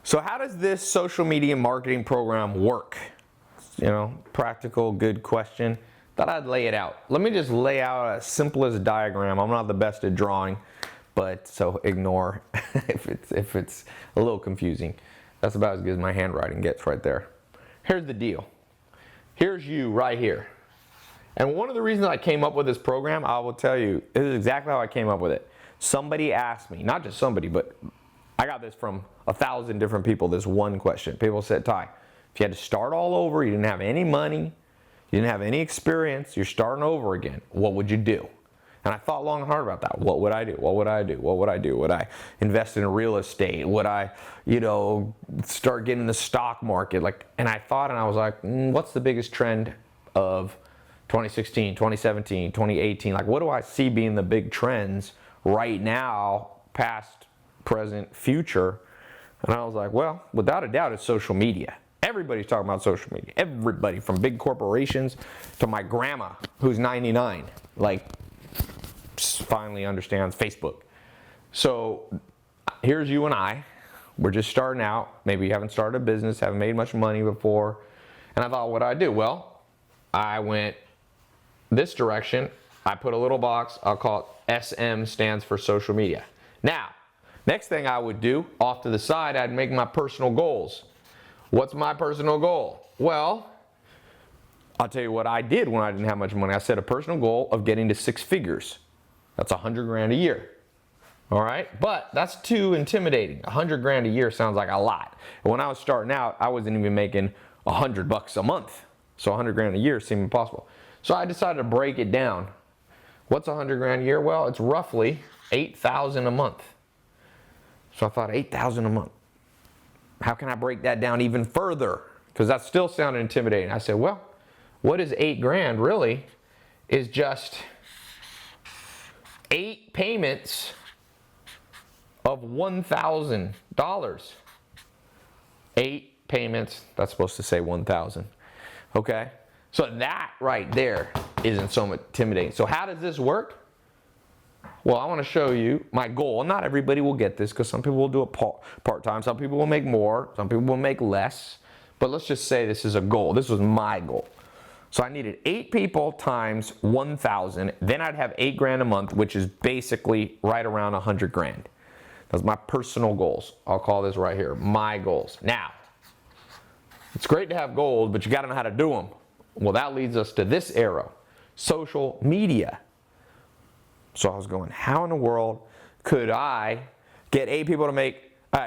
So how does this social media marketing program work? You know, practical, good question. Thought I'd lay it out. Let me just lay out a simplest diagram. I'm not the best at drawing, but so ignore if it's a little confusing. That's about as good as my handwriting gets right there. Here's the deal. Here's you right here. And one of the reasons I came up with this program, I will tell you, this is exactly how I came up with it. Somebody asked me, not just somebody, but I got this from 1,000 different people, this one question. People said, Ty, if you had to start all over, you didn't have any money, you didn't have any experience, you're starting over again, what would you do? And I thought long and hard about that. What would I do? What would I do? What would I do? Would I invest in real estate? Would I, start getting in the stock market? And I thought, and I was like, what's the biggest trend of 2016, 2017, 2018? What do I see being the big trends right now, past, present, future? And I was like, well, without a doubt, it's social media. Everybody's talking about social media. Everybody, from big corporations to my grandma, who's 99, finally understands Facebook. So here's you and I. We're just starting out. Maybe you haven't started a business, haven't made much money before. And I thought, what do I do? Well, I went this direction. I put a little box. I'll call it SM, stands for social media. Now, next thing I would do, off to the side, I'd make my personal goals. What's my personal goal? Well, I'll tell you what I did when I didn't have much money. I set a personal goal of getting to 6 figures. That's 100 grand a year. All right, but that's too intimidating. 100 grand a year sounds like a lot. And when I was starting out, I wasn't even making $100 a month. So 100 grand a year seemed impossible. So I decided to break it down. What's 100 grand a year? Well, it's roughly 8,000 a month. So I thought 8,000 a month. How can I break that down even further? Because that still sounded intimidating. I said, well, what is 8 grand really is just 8 payments of $1,000. 8 payments, that's supposed to say 1,000. Okay? So that right there isn't so intimidating. So how does this work? Well, I want to show you my goal. Not everybody will get this because some people will do it part-time. Some people will make more. Some people will make less. But let's just say this is a goal. This was my goal. So I needed 8 people times 1,000. Then I'd have 8 grand a month, which is basically right around 100 grand. That's my personal goals. I'll call this right here, my goals. Now, it's great to have goals, but you got to know how to do them. Well, that leads us to this arrow, social media. So I was going, how in the world could I get 8 people to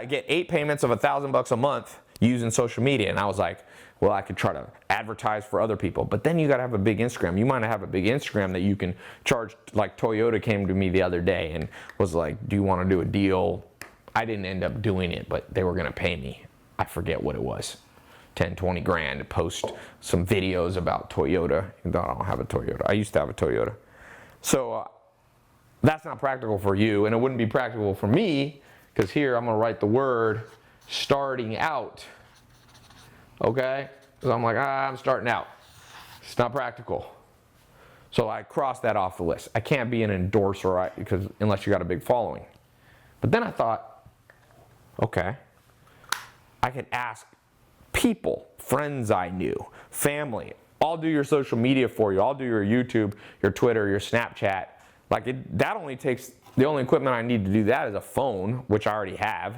get 8 payments of $1,000 a month using social media? And I was like, well, I could try to advertise for other people, but then you got to have a big Instagram. You might have a big Instagram that you can charge. Like Toyota came to me the other day and was like, do you want to do a deal? I didn't end up doing it, but they were going to pay me. I forget what it was. 10, 20 grand to post some videos about Toyota. Even though I don't have a Toyota. I used to have a Toyota. So that's not practical for you, and it wouldn't be practical for me, because here I'm going to write the word starting out. Okay? So I'm like, I'm starting out. It's not practical. So I crossed that off the list. I can't be an endorser because unless you got a big following. But then I thought, okay, I could ask people, friends I knew, family. I'll do your social media for you. I'll do your YouTube, your Twitter, your Snapchat. That only takes, the only equipment I need to do that is a phone, which I already have,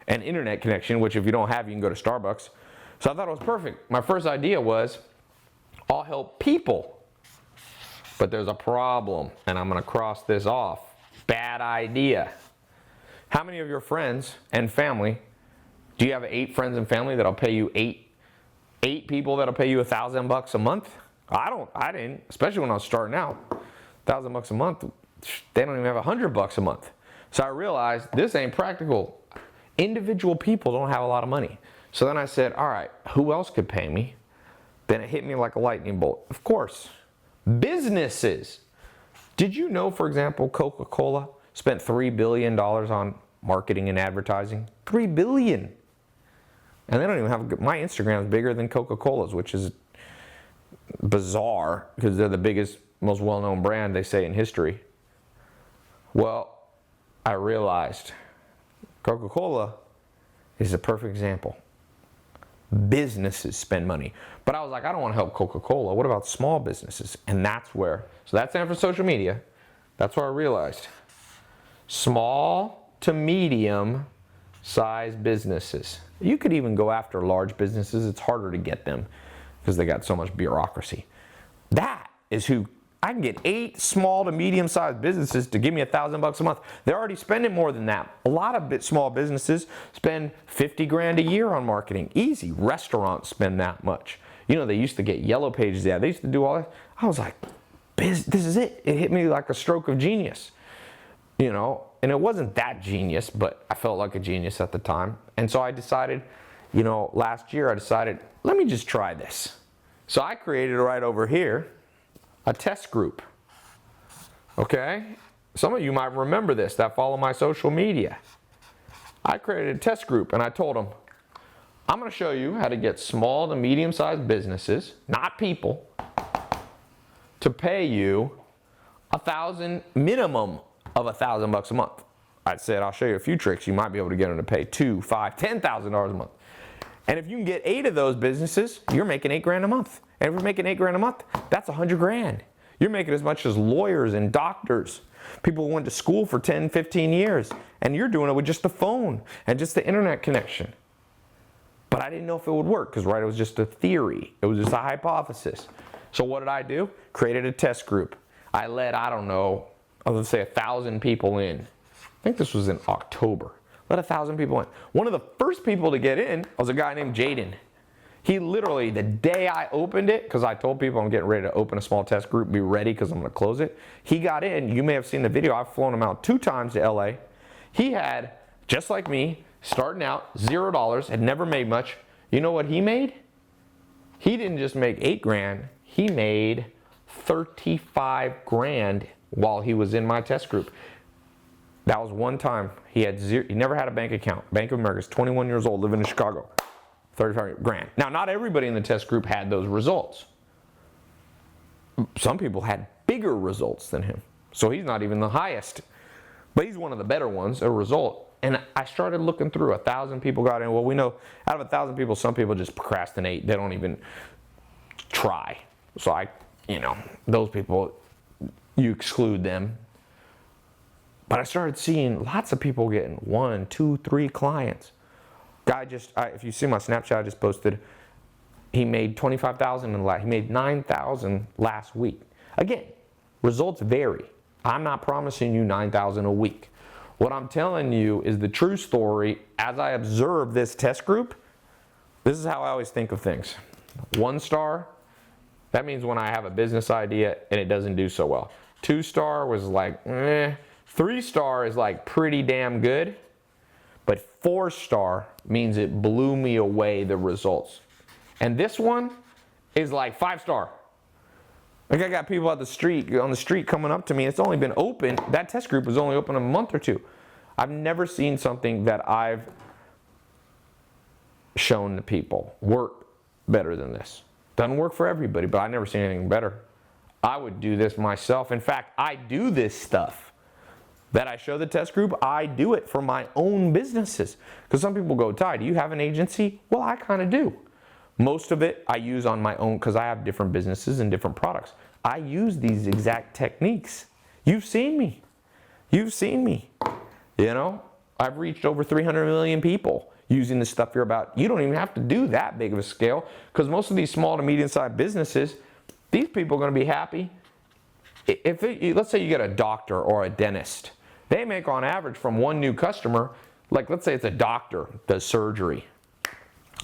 an internet connection, which if you don't have, you can go to Starbucks. So I thought it was perfect. My first idea was, I'll help people. But there's a problem, and I'm going to cross this off. Bad idea. How many of your friends and family, do you have 8 friends and family that'll pay you 8 people that'll pay you $1,000 a month? I didn't, especially when I was starting out. $1,000 a month, they don't even have $100 a month. So I realized this ain't practical. Individual people don't have a lot of money. So then I said, all right, who else could pay me? Then it hit me like a lightning bolt. Of course, businesses. Did you know, for example, Coca-Cola spent $3 billion on marketing and advertising? $3 billion. And they don't even have, my Instagram is bigger than Coca-Cola's, which is bizarre because they're the biggest, most well-known brand, they say, in history. Well, I realized Coca-Cola is a perfect example. Businesses spend money. But I was like, I don't want to help Coca-Cola. What about small businesses? And that's where, so that's it for social media. That's where I realized. Small to medium size businesses. You could even go after large businesses. It's harder to get them because they got so much bureaucracy. That is who, I can get 8 small to medium sized businesses to give me $1,000 a month. They're already spending more than that. A lot of small businesses spend 50 grand a year on marketing. Easy. Restaurants spend that much. You know, they used to get yellow pages. Yeah, they used to do all that. I was like, this is it. It hit me like a stroke of genius. You know, and it wasn't that genius, but I felt like a genius at the time. And so I decided, you know, last year I decided, let me just try this. So I created right over here a test group. Okay? Some of you might remember this that follow my social media. I created a test group and I told them, I'm going to show you how to get small to medium-sized businesses, not people, to pay you minimum of $1,000 a month. I said, I'll show you a few tricks. You might be able to get them to pay $2,000, $5,000, $10,000 a month. And if you can get 8 of those businesses, you're making $8 grand a month. And if you're making $8 grand a month, that's $100 grand. You're making as much as lawyers and doctors, people who went to school for 10, 15 years, and you're doing it with just the phone and just the internet connection. But I didn't know if it would work because, right, it was just a theory. It was just a hypothesis. So what did I do? Created a test group. I let, I don't know, let's say 1,000 people in. I think this was in October. Let 1,000 people in. One of the first people to get in was a guy named Jaden. He literally, the day I opened it, because I told people I'm getting ready to open a small test group, be ready because I'm going to close it. He got in. You may have seen the video. I've flown him out 2 times to LA. He had, just like me, starting out, $0, had never made much. You know what he made? He didn't just make 8 grand. He made 35 grand while he was in my test group. That was one time. He had zero, he never had a bank account. Bank of America's 21 years old, living in Chicago. 35 grand. Now, not everybody in the test group had those results. Some people had bigger results than him. So he's not even the highest. But he's one of the better ones, a result. And I started looking through. 1,000 people got in. Well, we know out of 1,000 people, some people just procrastinate. They don't even try. So those people, you exclude them. But I started seeing lots of people getting 1, 2, 3 clients. Guy if you see my Snapchat, I just posted, he made $25,000 he made $9,000 last week. Again, results vary. I'm not promising you $9,000 a week. What I'm telling you is the true story. As I observe this test group, this is how I always think of things. 1 star, that means when I have a business idea and it doesn't do so well. 2 star was like, 3 star is like pretty damn good. But 4 star means it blew me away, the results. And this one is like 5 star. Like I got people on the street coming up to me. It's only been open, that test group was only open a month or 2. I've never seen something that I've shown to people work better than this. Doesn't work for everybody, but I've never seen anything better. I would do this myself. In fact, I do this stuff that I show the test group. I do it for my own businesses. Because some people go, Ty, do you have an agency? Well, I kind of do. Most of it I use on my own because I have different businesses and different products. I use these exact techniques. You've seen me. You've seen me. You know, I've reached over 300 million people using the stuff you're about. You don't even have to do that big of a scale because most of these small to medium-sized businesses, these people are going to be happy. Let's say you get a doctor or a dentist. They make on average from one new customer, like let's say it's a doctor, does surgery,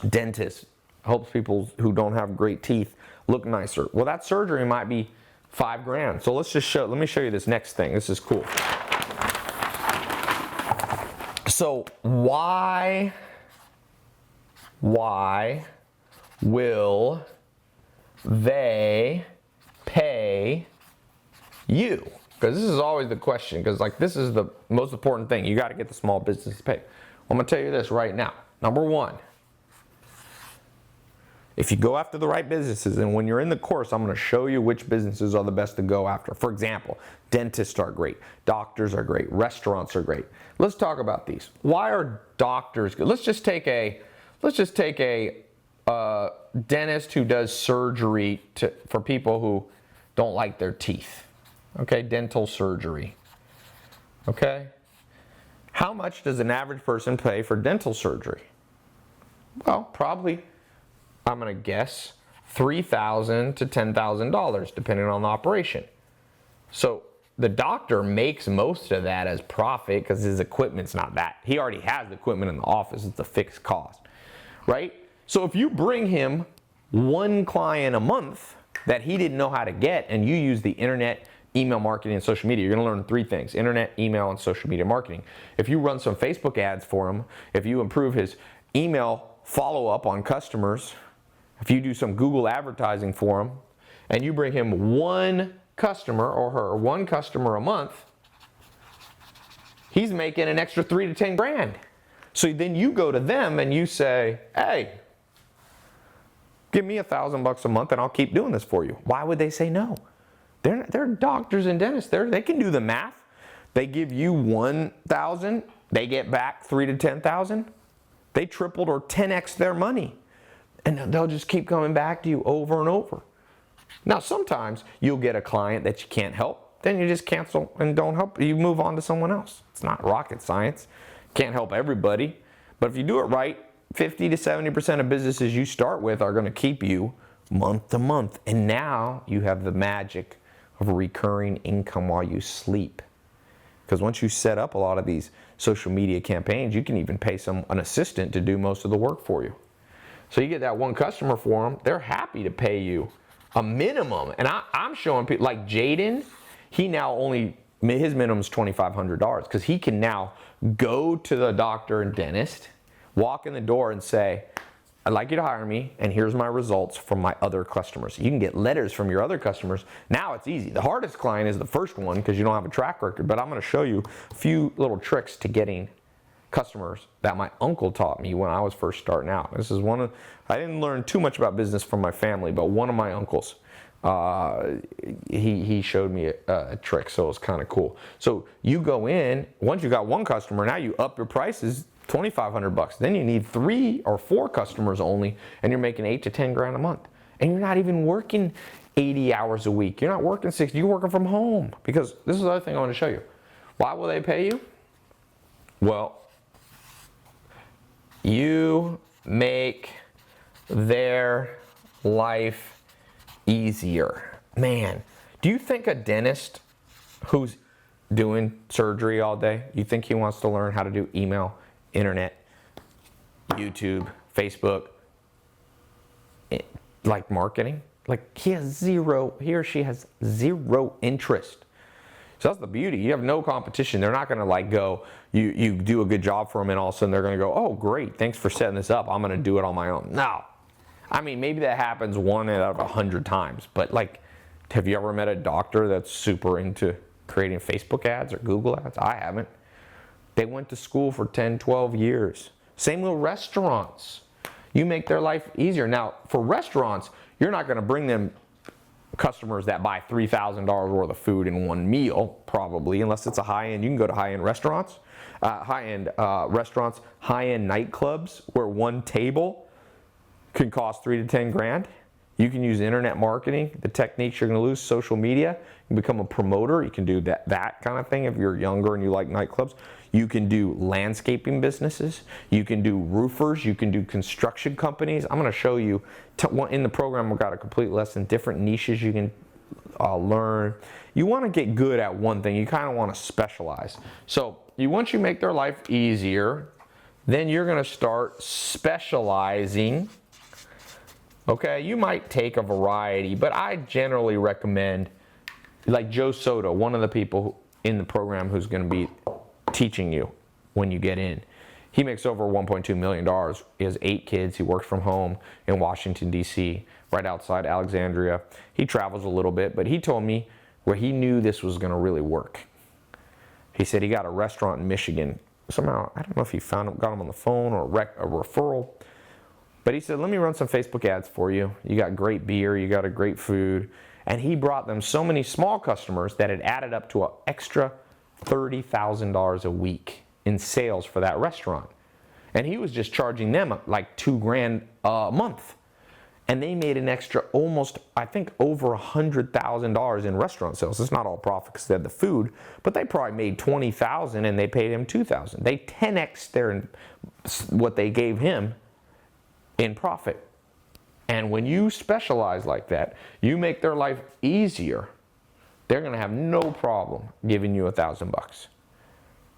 dentist, helps people who don't have great teeth look nicer. Well, that surgery might be 5 grand. So let me show you this next thing. This is cool. So why will they pay you? Because this is always the question, because this is the most important thing. You got to get the small business to pay. I'm going to tell you this right now. Number 1, If you go after the right businesses, and when you're in the course, I'm going to show you which businesses are the best to go after. For example, dentists are great, doctors are great, restaurants are great. Let's talk about these. Why are doctors good? Let's just take a dentist who does surgery for people who don't like their teeth. Okay, dental surgery. Okay, how much does an average person pay for dental surgery? Well, probably, I'm going to guess, $3,000 to $10,000, depending on the operation. So the doctor makes most of that as profit because his equipment's not that. He already has the equipment in the office. It's a fixed cost, right? So if you bring him one client a month that he didn't know how to get, and you use the internet, email marketing, and social media, you're going to learn 3 things: internet, email, and social media marketing. If you run some Facebook ads for him, if you improve his email follow-up on customers, if you do some Google advertising for him, and you bring him one customer or her, one customer a month, he's making an extra 3 to 10 grand. So then you go to them and you say, hey, give me $1,000 a month and I'll keep doing this for you. Why would they say no? They're doctors and dentists. They can do the math. They give you $1,000, they get back $3,000 to $10,000. They tripled or 10x their money. And they'll just keep coming back to you over and over. Now, sometimes you'll get a client that you can't help. Then you just cancel and don't help. You move on to someone else. It's not rocket science. Can't help everybody. But if you do it right, 50 to 70% of businesses you start with are going to keep you month to month. And now you have the magic of recurring income while you sleep. Because once you set up a lot of these social media campaigns, you can even pay an assistant to do most of the work for you. So you get that one customer for them, they're happy to pay you a minimum. And I'm showing people, like Jaden, he now his minimum is $2,500 because he can now go to the doctor and dentist, walk in the door and say, I'd like you to hire me, and here's my results from my other customers. You can get letters from your other customers. Now it's easy. The hardest client is the first one because you don't have a track record, but I'm going to show you a few little tricks to getting customers that my uncle taught me when I was first starting out. This is I didn't learn too much about business from my family, but one of my uncles, he showed me a trick, so it was kind of cool. So you go in, once you got one customer, now you up your prices $2,500. Then you need 3 or 4 customers only, and you're making 8 to 10 grand a month. And you're not even working 80 hours a week. You're not working 60, you're working from home. Because this is the other thing I want to show you. Why will they pay you? Well, you make their life easier. Man, do you think a dentist who's doing surgery all day, you think he wants to learn how to do email, internet, YouTube, Facebook, like marketing? Like he or she has zero interest. So that's the beauty. You have no competition. They're not going to like go, you do a good job for them and all of a sudden they're going to go, oh great, thanks for setting this up. I'm going to do it on my own. No. I mean, maybe that happens 1 out of 100 times, but like, have you ever met a doctor that's super into creating Facebook ads or Google ads? I haven't. They went to school for 10, 12 years. Same with restaurants. You make their life easier. Now, for restaurants, you're not going to bring them customers that buy $3,000 worth of food in one meal, probably, unless it's a high-end. You can go to high-end restaurants, high-end nightclubs where one table can cost 3 to 10 grand. You can use internet marketing, the techniques you're going to lose, social media. You can become a promoter. You can do that kind of thing if you're younger and you like nightclubs. You can do landscaping businesses. You can do roofers. You can do construction companies. I'm going to show you in the program. We've got a complete lesson, different niches you can learn. You want to get good at one thing. You kind of want to specialize. So once you make their life easier, then you're going to start specializing. Okay, you might take a variety, but I generally recommend, like Joe Soto, one of the people in the program who's going to be teaching you when you get in. He makes over $1.2 million. He has 8 kids. He works from home in Washington, D.C., right outside Alexandria. He travels a little bit, but he told me where he knew this was going to really work. He said he got a restaurant in Michigan. Somehow, I don't know if he got him on the phone or a referral. But he said, let me run some Facebook ads for you. You got great beer, you got a great food. And he brought them so many small customers that it added up to an extra $30,000 a week in sales for that restaurant. And he was just charging them like $2,000 a month. And they made an extra almost, I think, over $100,000 in restaurant sales. It's not all profit because they had the food, but they probably made $20,000 and they paid him $2,000. They 10x'd what they gave him in profit. And when you specialize like that, you make their life easier. They're going to have no problem giving you $1,000.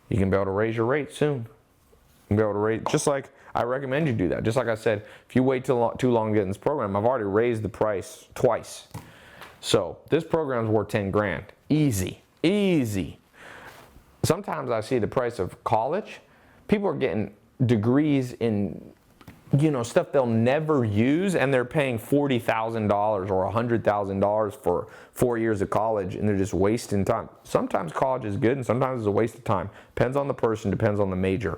You can be able to raise your rate soon. You can be able to raise, just like I recommend you do that. Just like I said, if you wait too long to get in this program, I've already raised the price twice. So this program is worth 10 grand. Easy, easy. Sometimes I see the price of college. People are getting degrees in, stuff they'll never use, and they're paying $40,000 or $100,000 for 4 years of college, and they're just wasting time. Sometimes college is good, and sometimes it's a waste of time. Depends on the person, depends on the major.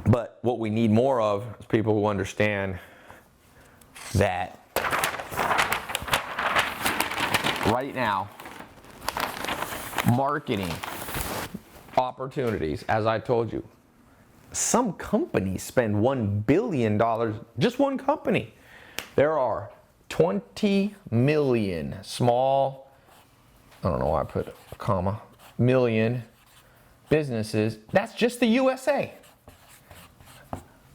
But what we need more of is people who understand that right now, marketing opportunities, as I told you, some companies spend $1 billion, just one company. There are 20 million small, I don't know why I put a comma, million businesses. That's just the USA.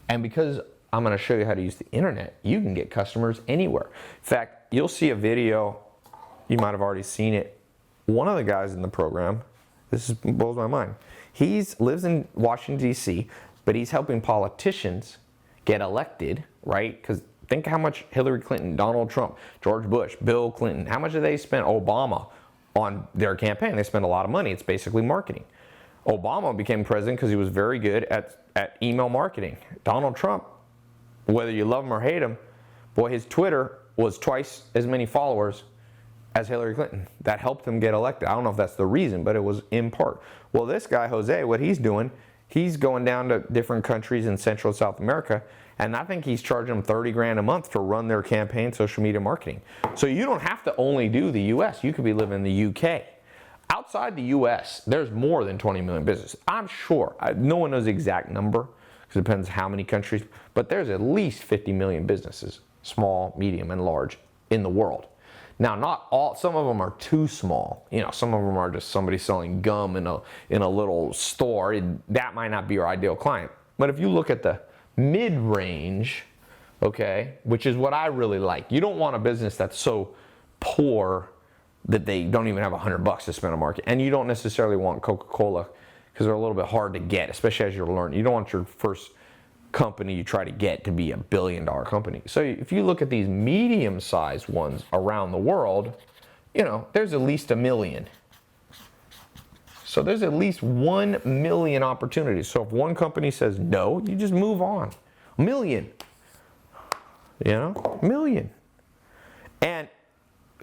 And because I'm going to show you how to use the internet, you can get customers anywhere. In fact, you'll see a video, you might have already seen it. One of the guys in the program, blows my mind. He lives in Washington, D.C., but he's helping politicians get elected, right? Because think how much Hillary Clinton, Donald Trump, George Bush, Bill Clinton, how much did they spend, Obama, on their campaign? They spend a lot of money. It's basically marketing. Obama became president because he was very good at email marketing. Donald Trump, whether you love him or hate him, boy, his Twitter was twice as many followers as Hillary Clinton. That helped him get elected. I don't know if that's the reason, but it was in part. Well, this guy, Jose, what he's doing, he's going down to different countries in Central and South America, and I think he's charging them 30 grand a month to run their campaign, social media marketing. So you don't have to only do the US. You could be living in the UK. Outside the US, there's more than 20 million businesses. I'm sure. No one knows the exact number because it depends how many countries, but there's at least 50 million businesses, small, medium, and large, in the world. Now, not all, some of them are too small. Some of them are just somebody selling gum in a little store. That might not be your ideal client. But if you look at the mid-range, okay, which is what I really like. You don't want a business that's so poor that they don't even have $100 to spend on market. And you don't necessarily want Coca-Cola because they're a little bit hard to get, especially as you're learning. You don't want your first company you try to get to be $1 billion company. So if you look at these medium-sized ones around the world, there's at least 1 million. So there's at least 1 million opportunities. So if one company says no, you just move on. 1 million. 1 million. And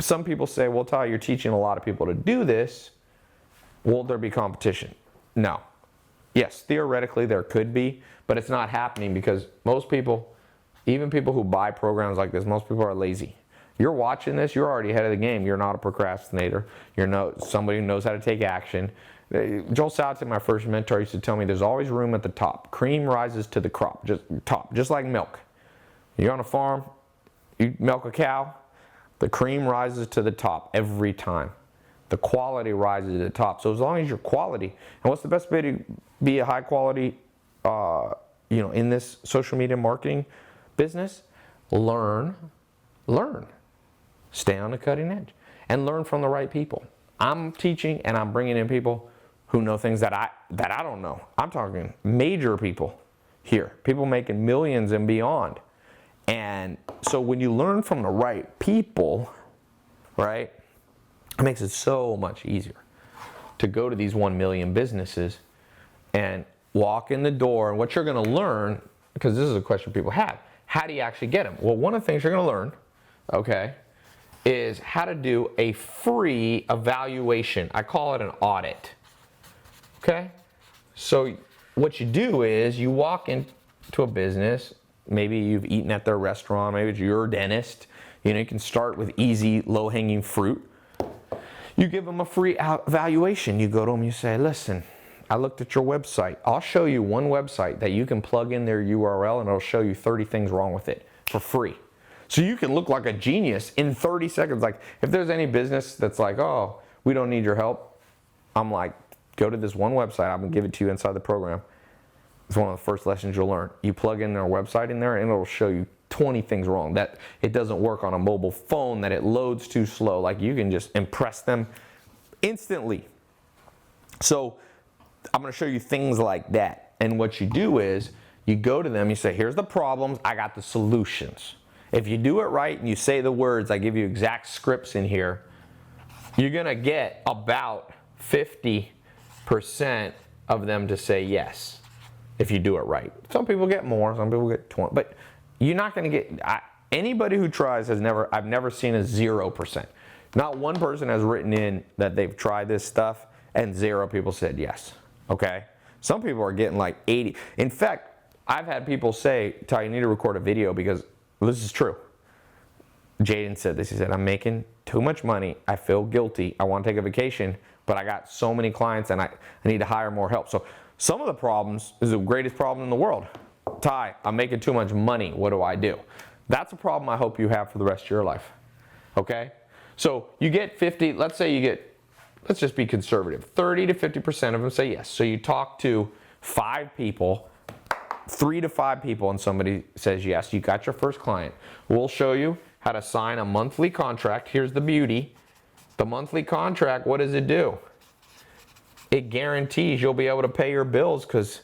some people say, well, Ty, you're teaching a lot of people to do this. Will there be competition? No. Yes, theoretically there could be, but it's not happening because most people, even people who buy programs like this, most people are lazy. You're watching this, you're already ahead of the game. You're not a procrastinator. You're somebody who knows how to take action. Joel Salatin, my first mentor, used to tell me there's always room at the top. Cream rises to the crop, just like milk. You're on a farm, you milk a cow, the cream rises to the top every time. The quality rises to the top. So as long as your quality, and what's the best way to be a high quality, in this social media marketing business? Learn. Stay on the cutting edge and learn from the right people. I'm teaching and I'm bringing in people who know things that I don't know. I'm talking major people here, people making millions and beyond. And so when you learn from the right people, right, it makes it so much easier to go to these 1 million businesses and walk in the door. And what you're going to learn, because this is a question people have, how do you actually get them? Well, one of the things you're going to learn, okay, is how to do a free evaluation. I call it an audit. Okay? So what you do is you walk into a business, maybe you've eaten at their restaurant, maybe it's your dentist. You can start with easy, low-hanging fruit. You give them a free evaluation. You go to them, you say, listen, I looked at your website. I'll show you one website that you can plug in their URL and it'll show you 30 things wrong with it for free. So you can look like a genius in 30 seconds. Like if there's any business that's like, oh, we don't need your help, I'm like, go to this one website. I'm gonna give it to you inside the program. It's one of the first lessons you'll learn. You plug in their website in there and it'll show you 20 things wrong. That it doesn't work on a mobile phone, that it loads too slow. Like you can just impress them instantly. So I'm gonna show you things like that. And what you do is you go to them, you say, here's the problems, I got the solutions. If you do it right and you say the words, I give you exact scripts in here, you're gonna get about 50% of them to say yes, if you do it right. Some people get more, some people get 20, but you're not gonna get, anybody who tries I've never seen a 0%. Not one person has written in that they've tried this stuff and 0 people said yes, okay? Some people are getting like 80. In fact, I've had people say, Ty, you need to record a video because this is true. Jaden said this. He said, I'm making too much money. I feel guilty. I want to take a vacation, but I got so many clients and I need to hire more help. So some of the problems is the greatest problem in the world. Ty, I'm making too much money. What do I do? That's a problem I hope you have for the rest of your life. Okay? So you get 50, let's say you get, let's just be conservative, 30 to 50% of them say yes. So you talk to 5 people, 3 to 5 people, and somebody says yes, you got your first client. We'll show you how to sign a monthly contract. Here's the beauty. The monthly contract, what does it do? It guarantees you'll be able to pay your bills because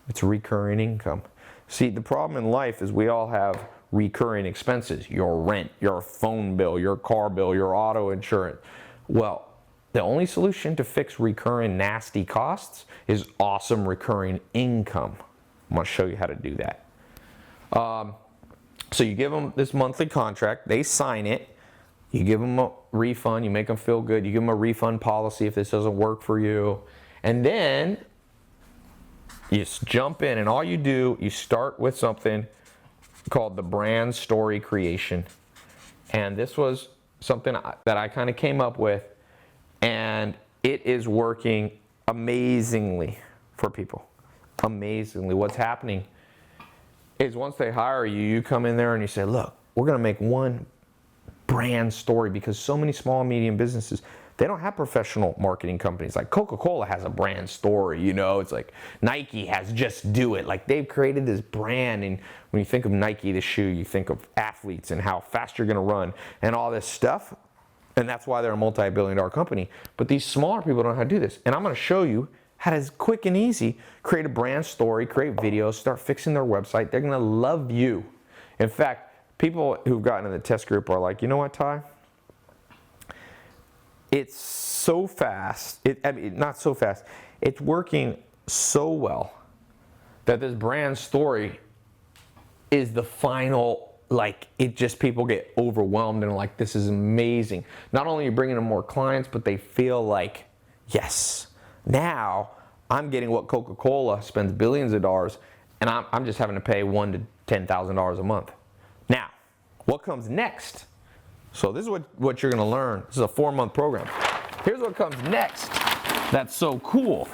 it's recurring income. See, the problem in life is we all have recurring expenses. Your rent, your phone bill, your car bill, your auto insurance. Well, the only solution to fix recurring nasty costs is awesome recurring income. I'm going to show you how to do that. So you give them this monthly contract, they sign it, you give them a refund, you make them feel good, you give them a refund policy if this doesn't work for you, and then you just jump in and all you do, you start with something called the brand story creation. And this was something that I kind of came up with, and it is working amazingly for people. Amazingly. What's happening is once they hire you, you come in there and you say, look, we're going to make one brand story, because so many small and medium businesses, they don't have professional marketing companies. Like Coca-Cola has a brand story, it's like Nike has Just Do It. Like they've created this brand, and when you think of Nike, the shoe, you think of athletes and how fast you're going to run and all this stuff. And that's why they're a multi-billion-dollar company. But these smaller people don't know how to do this. And I'm going to show you how to, quick and easy, create a brand story, create videos, start fixing their website. They're going to love you. In fact, people who've gotten in the test group are like, you know what, Ty? It's so fast. Not so fast. It's working so well that this brand story is the final, people get overwhelmed and like, this is amazing. Not only are you bringing in more clients, but they feel like, yes, now I'm getting what Coca-Cola spends billions of dollars, and I'm just having to pay $1,000 to $10,000 a month. Now, what comes next? So this is what you're going to learn. This is a 4-month program. Here's what comes next. That's so cool.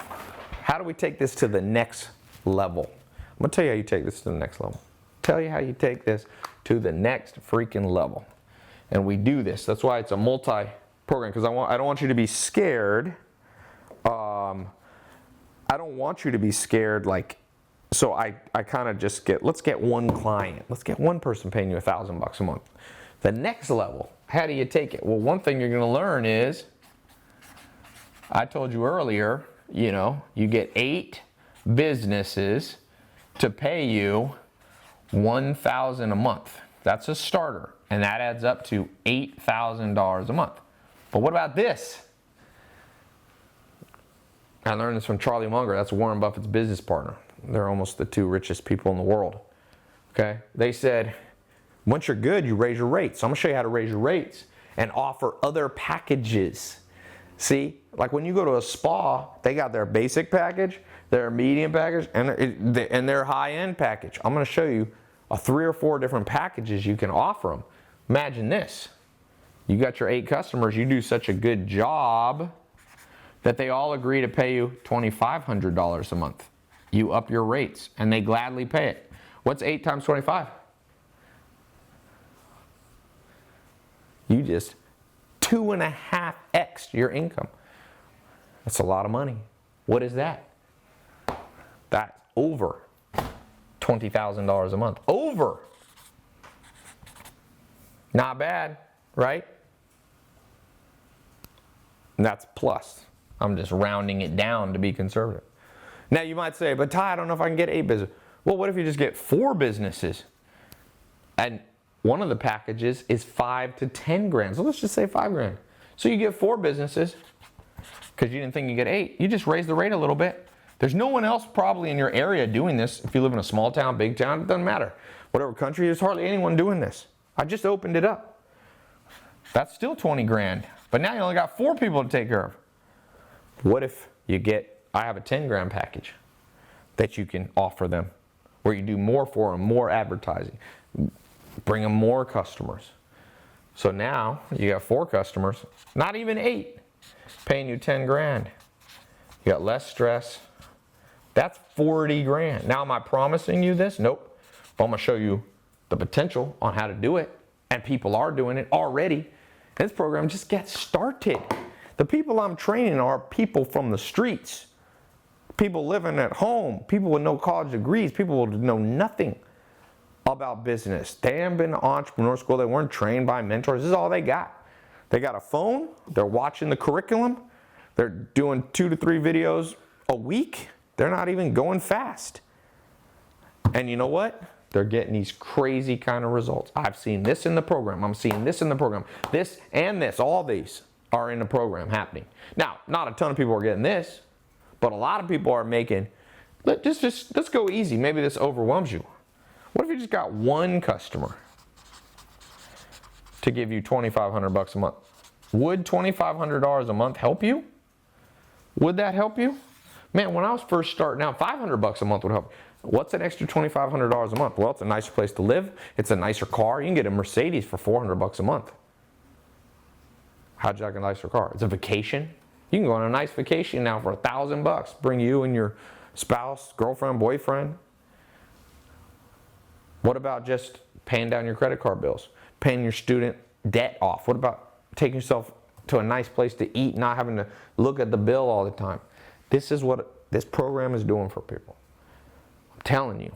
How do we take this to the next level? I'm going to tell you how you take this to the next level. Tell you how you take this to the next freaking level. And we do this. That's why it's a multi-program, because I don't want you to be scared. I don't want you to be scared so I kind of just let's get one client. Let's get one person paying you $1,000 a month. The next level, how do you take it? Well, one thing you're going to learn is, I told you earlier, you get 8 businesses to pay you $1,000 a month. That's a starter, and that adds up to $8,000 a month. But what about this? I learned this from Charlie Munger. That's Warren Buffett's business partner. They're almost the 2 richest people in the world. Okay? They said, once you're good, you raise your rates. So I'm going to show you how to raise your rates and offer other packages. See, like when you go to a spa, they got their basic package, their medium package, and their high-end package. I'm going to show you 3 or 4 different packages you can offer them. Imagine this. You got your 8 customers, you do such a good job that they all agree to pay you $2,500 a month. You up your rates, and they gladly pay it. What's 8 times 25? You just 2.5x your income. That's a lot of money. What is that? That's over $20,000 a month. Over. Not bad, right? And that's plus. I'm just rounding it down to be conservative. Now you might say, but Ty, I don't know if I can get 8 businesses. Well, what if you just get 4 businesses? And one of the packages is 5 to 10 grand. So let's just say 5 grand. So you get 4 businesses because you didn't think you get 8. You just raise the rate a little bit. There's no one else probably in your area doing this. If you live in a small town, big town, it doesn't matter. Whatever country, there's hardly anyone doing this. I just opened it up. That's still 20 grand. But now you only got 4 people to take care of. What if you get, I have a 10 grand package that you can offer them, where you do more for them, more advertising, bring them more customers. So now you got 4 customers, not even 8, paying you 10 grand. You got less stress. That's 40 grand. Now, am I promising you this? Nope. But I'm going to show you the potential on how to do it. And people are doing it already. This program just gets started. The people I'm training are people from the streets, people living at home, people with no college degrees, people who know nothing about business. They haven't been to entrepreneur school. They weren't trained by mentors. This is all they got. They got a phone. They're watching the curriculum. They're doing 2 to 3 videos a week. They're not even going fast. And you know what? They're getting these crazy kind of results. I've seen this in the program. I'm seeing this in the program. This and this, all these are in the program happening. Now, not a ton of people are getting this, but a lot of people are making, let's go easy. Maybe this overwhelms you. What if you just got 1 customer to give you $2,500 a month? Would $2,500 a month help you? Would that help you? Man, when I was first starting out, $500 a month would help. What's an extra $2,500 a month? Well, it's a nicer place to live. It's a nicer car. You can get a Mercedes for $400 a month. How'd you like a nicer car? It's a vacation. You can go on a nice vacation now for $1,000. Bring you and your spouse, girlfriend, boyfriend. What about just paying down your credit card bills? Paying your student debt off? What about taking yourself to a nice place to eat, not having to look at the bill all the time? This is what this program is doing for people. I'm telling you,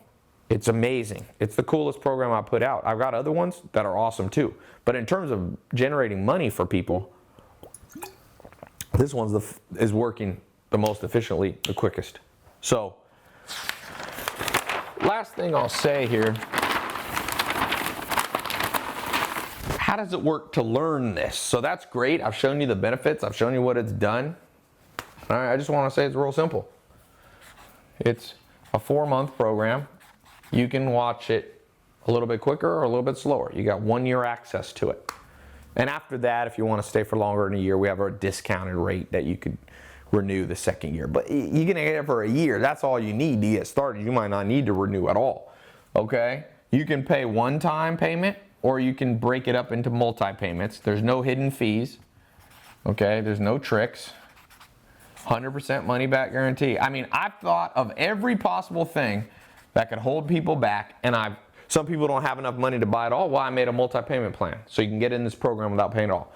it's amazing. It's the coolest program I put out. I've got other ones that are awesome too. But in terms of generating money for people, this one is working the most efficiently, the quickest. So, last thing I'll say here, how does it work to learn this? So that's great. I've shown you the benefits. I've shown you what it's done. All right, I just want to say it's real simple. It's a 4-month program. You can watch it a little bit quicker or a little bit slower. You got 1 year access to it. And after that, if you want to stay for longer than a year, we have a discounted rate that you could renew the 2nd year. But you're going to get it for a year. That's all you need to get started. You might not need to renew at all. Okay? You can pay one-time payment, or you can break it up into multi-payments. There's no hidden fees. Okay? There's no tricks. 100% money back guarantee. I mean, I've thought of every possible thing that could hold people back, and some people don't have enough money to buy it all. Well, I made a multi-payment plan, so you can get in this program without paying it all.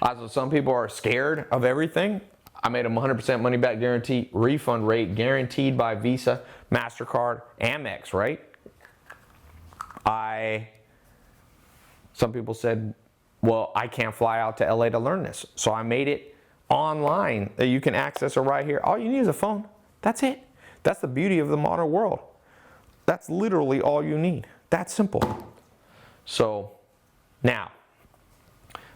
Also, some people are scared of everything. I made a 100% money back guarantee, refund rate, guaranteed by Visa, MasterCard, Amex, right? Some people said, well, I can't fly out to LA to learn this. So I made it online. You can access it right here. All you need is a phone. That's it. That's the beauty of the modern world. That's literally all you need. That's simple. So now,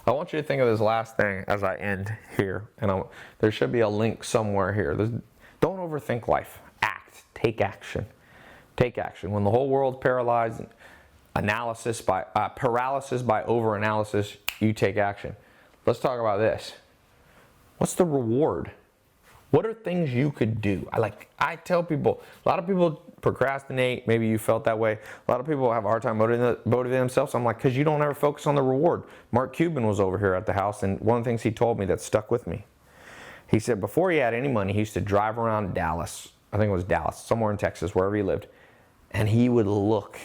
I want you to think of this last thing as I end here. And there should be a link somewhere here. Don't overthink life. Act. Take action. Take action. When the whole world's paralyzed, paralysis by overanalysis, you take action. Let's talk about this. What's the reward? What are things you could do? I tell people, a lot of people procrastinate. Maybe you felt that way. A lot of people have a hard time motivating themselves. I'm like, because you don't ever focus on the reward. Mark Cuban was over here at the house, and one of the things he told me that stuck with me, he said before he had any money, he used to drive around Dallas. I think it was Dallas, somewhere in Texas, wherever he lived. And he would look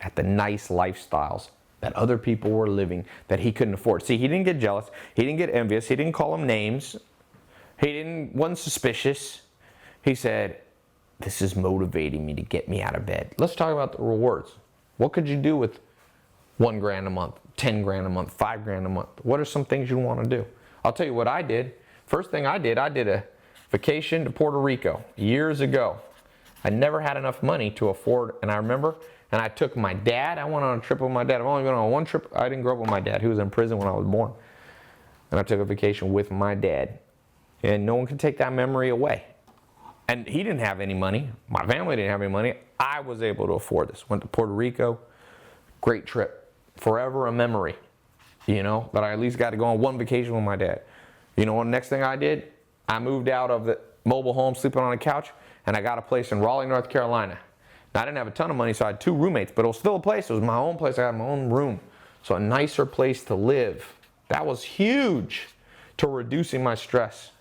at the nice lifestyles that other people were living that he couldn't afford. See, he didn't get jealous. He didn't get envious. He didn't call them names. Wasn't suspicious. He said, this is motivating me to get me out of bed. Let's talk about the rewards. What could you do with $1,000 a month, 10 grand a month, 5 grand a month? What are some things you want to do? I'll tell you what I did. First thing I did a vacation to Puerto Rico years ago. I never had enough money to afford, and I remember, and I took my dad. I went on a trip with my dad. I've only been on one trip. I didn't grow up with my dad. He was in prison when I was born. And I took a vacation with my dad. And no one can take that memory away. And he didn't have any money. My family didn't have any money. I was able to afford this. Went to Puerto Rico. Great trip. Forever a memory. You know, that I at least got to go on one vacation with my dad. You know what the next thing I did? I moved out of the mobile home, sleeping on a couch, and I got a place in Raleigh, North Carolina. Now, I didn't have a ton of money, so I had 2 roommates, but it was still a place. It was my own place. I had my own room. So a nicer place to live. That was huge to reducing my stress.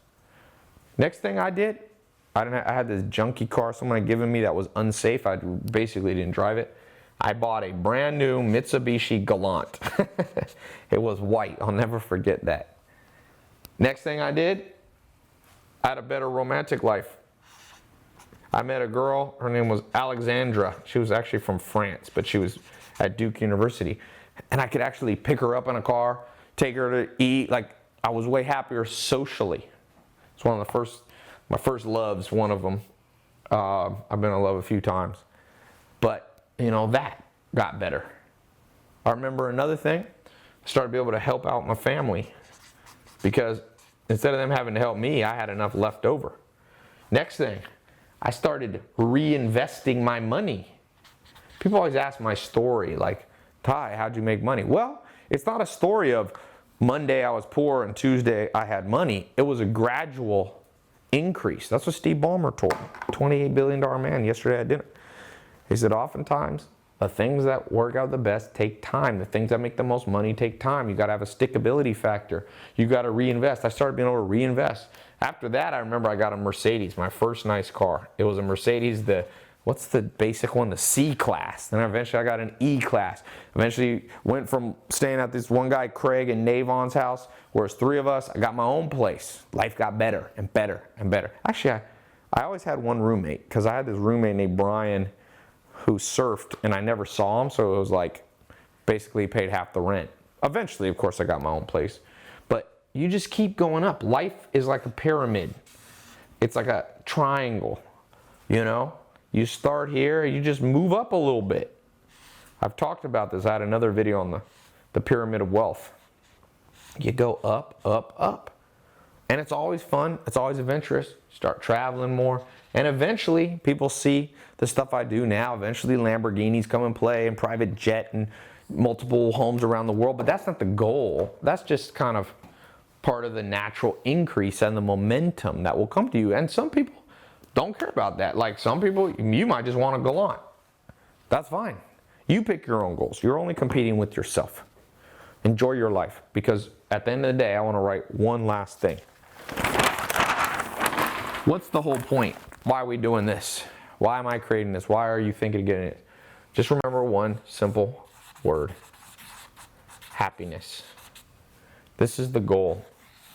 Next thing I did, I had this junky car someone had given me that was unsafe. I basically didn't drive it. I bought a brand new Mitsubishi Galant. It was white. I'll never forget that. Next thing I did, I had a better romantic life. I met a girl, her name was Alexandra. She was actually from France, but she was at Duke University. And I could actually pick her up in a car, take her to eat. Like, I was way happier socially. It's one of my first loves, one of them. I've been in love a few times. But, you know, that got better. I remember another thing, I started to be able to help out my family. Because instead of them having to help me, I had enough left over. Next thing, I started reinvesting my money. People always ask my story, like, Ty, how'd you make money? Well, it's not a story of Monday I was poor and Tuesday I had money. It was a gradual increase. That's what Steve Ballmer told me, $28 billion man, yesterday at dinner. He said, oftentimes, the things that work out the best take time. The things that make the most money take time. You got to have a stickability factor. You got to reinvest. I started being able to reinvest. After that, I remember I got a Mercedes, my first nice car. It was a Mercedes, what's the basic one? The C-Class. Then eventually I got an E-Class. Eventually went from staying at this one guy, Craig, in Navon's house, where it's 3 of us. I got my own place. Life got better and better and better. Actually, I always had one roommate, because I had this roommate named Brian who surfed, and I never saw him, so it was like basically paid half the rent. Eventually, of course, I got my own place. But you just keep going up. Life is like a pyramid. It's like a triangle, you know? You start here, you just move up a little bit. I've talked about this. I had another video on the pyramid of wealth. You go up, up, up. And it's always fun. It's always adventurous. Start traveling more. And eventually, people see the stuff I do now. Eventually, Lamborghinis come and play, and private jet, and multiple homes around the world. But that's not the goal. That's just kind of part of the natural increase and the momentum that will come to you. And some people don't care about that. Like some people, you might just want to go on. That's fine. You pick your own goals. You're only competing with yourself. Enjoy your life. Because at the end of the day, I want to write one last thing. What's the whole point? Why are we doing this? Why am I creating this? Why are you thinking of getting it? Just remember one simple word. Happiness. This is the goal.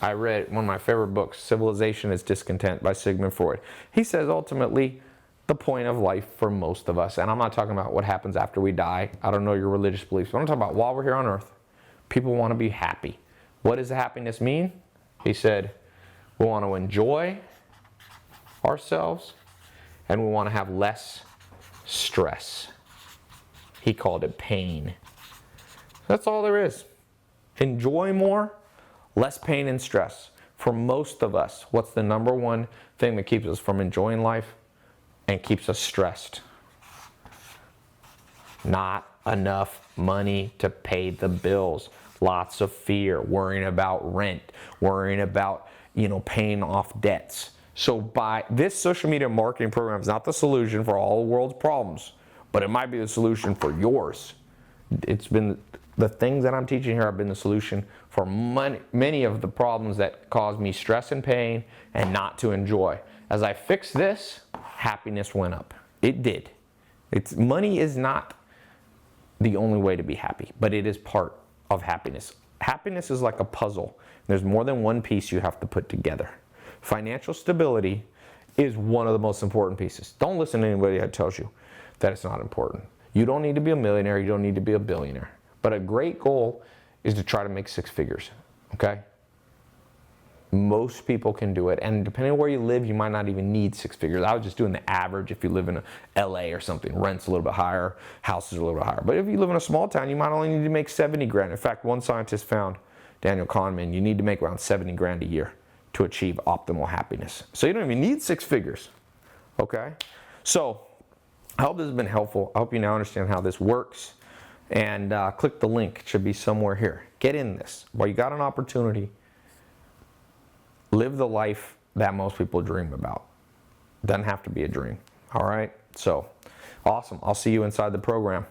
I read one of my favorite books, Civilization is Discontent by Sigmund Freud. He says ultimately the point of life for most of us, and I'm not talking about what happens after we die. I don't know your religious beliefs, but I'm talking about while we're here on earth, people want to be happy. What does happiness mean? He said, we want to enjoy ourselves, and we want to have less stress. He called it pain. That's all there is. Enjoy more, less pain and stress. For most of us, what's the number one thing that keeps us from enjoying life and keeps us stressed? Not enough money to pay the bills. Lots of fear, worrying about rent, worrying about, paying off debts. So this social media marketing program is not the solution for all the world's problems, but it might be the solution for yours. It's been the things that I'm teaching here have been the solution for many of the problems that cause me stress and pain and not to enjoy. As I fixed this, happiness went up. It did. Money is not the only way to be happy, but it is part of happiness. Happiness is like a puzzle. There's more than one piece you have to put together. Financial stability is one of the most important pieces. Don't listen to anybody that tells you that it's not important. You don't need to be a millionaire. You don't need to be a billionaire. But a great goal is to try to make 6 figures, okay? Most people can do it, and depending on where you live, you might not even need 6 figures. I was just doing the average. If you live in LA or something, rent's a little bit higher, houses are a little bit higher. But if you live in a small town, you might only need to make 70 grand. In fact, one scientist found, Daniel Kahneman, you need to make around 70 grand a year to achieve optimal happiness. So you don't even need 6 figures, okay? So I hope this has been helpful. I hope you now understand how this works. And click the link. It should be somewhere here. Get in this. While you got an opportunity, live the life that most people dream about. Doesn't have to be a dream. All right? So, awesome. I'll see you inside the program.